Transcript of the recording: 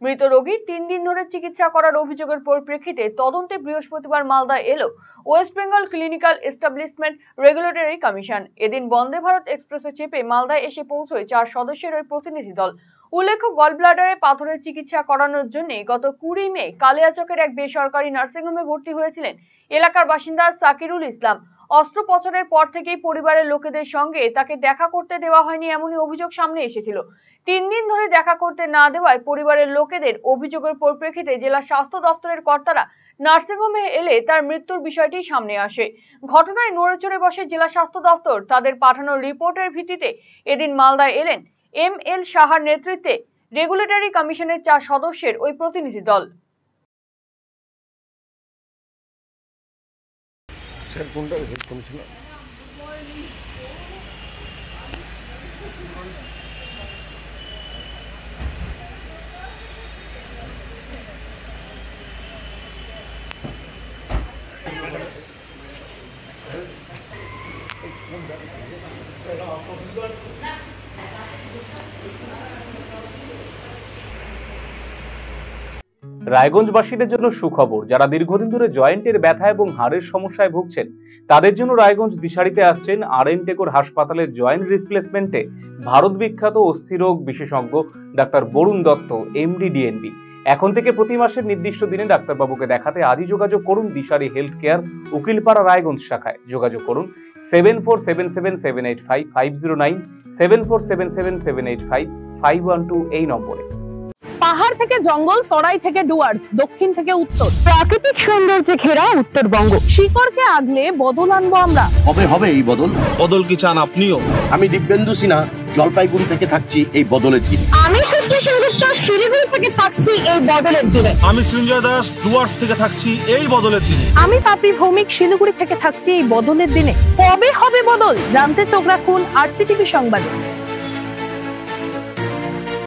মৃত রোগীর 3 দিন ধরে চিকিৎসা করার অভিযোগের পরিপ্রেক্ষিতে তদন্তে বৃহস্পতিবার মালদায় এলো West Bengal clinical establishment regulatory commission. এদিন বন্দে ভারত এক্সপ্রেসে চেপে মালদায় এসে পৌঁছয় 4 সদস্যের ওই প্রতিনিধি দল। উল্লেখ্য, গলব্লাডারে পাথরের চিকিৎসা করানোর জন্য গত 20 মে কালিয়াচকের এক বেসরকারি নার্সিংহোমে ভর্তি হয়েছিলেন এলাকার বাসিন্দা সাকিরুল ইসলাম। অস্ত্রোপচারের পর থেকেই পরিবারের লোকেদের সঙ্গে তাকে দেখা করতে দেওয়া হয়নি এমনই অভিযোগ সামনে এসেছিল। 3 দিন ধরে দেখা করতে না দেওয়ায় পরিবারের লোকেদের অভিযোগের পরিপ্রেক্ষিতে জেলা স্বাস্থ্য দপ্তরের কর্তারা নার্সিংহোমে এলে তার মৃত্যুর বিষয়টি সামনে আসে। ঘটনায় নড়েচড়ে বসে জেলা স্বাস্থ্য দপ্তর। তাদের পাঠানো রিপোর্টের ভিত্তিতে এদিন মালদায় এলেন ML সাহার নেতৃত্বে রেগুলেটরি কমিশনের 4 সদস্যের ওই প্রতিনিধি দল। রায়গঞ্জবাসীদের জন্য সুখবর। যারা দীর্ঘদিন ধরে জয়েন্টের ব্যথা এবং হাড়ের সমস্যায় ভুগছেন তাদের জন্য রায়গঞ্জ দিশারিতে আসছেন RN টেকোর হাসপাতালের জয়েন্ট রিপ্লেসমেন্টে ভারত বিখ্যাত অস্থিরোগ বিশেষজ্ঞ doctor Barun Dutta MD DNB। এখন থেকে প্রতি মাসের নির্দিষ্ট দিনে ডাক্তারবাবুকে দেখাতে আজই যোগাযোগ করুন দিশারি হেলথ কেয়ার, উকিলপাড়া, রায়গঞ্জ শাখায়। যোগাযোগ করুন 7477785509, 7477785512 এই নম্বরে। পাহাড় থেকে জঙ্গল, তরাই থেকে ডুয়ার্স, দক্ষিণ থেকে উত্তর, প্রাকৃতিক সৌন্দর্যে ঘেরা উত্তরবঙ্গ। শিকড়কে আগলে বদল আনবো আমরা। হবে এই বদল। বদল কি চান আপনিও? আমি দিব্যেন্দু সিনহা জলপাইগুড়ি থেকে থাকছি এই বদলের দিনে। আমি সুশ্রী সেনগুপ্ত শিলিগুড়ি থেকে থাকছি এই বদলের দিনে। আমি সৃঞ্জয় দাস ডুয়ার্স থেকে থাকছি এই বদলের দিনে। আমি পাপড়ি ভৌমিক শিলিগুড়ি থেকে থাকছি এই বদলের দিনে। কবে হবে বদল জানতে চোখ রাখুন RCTV সংবাদে।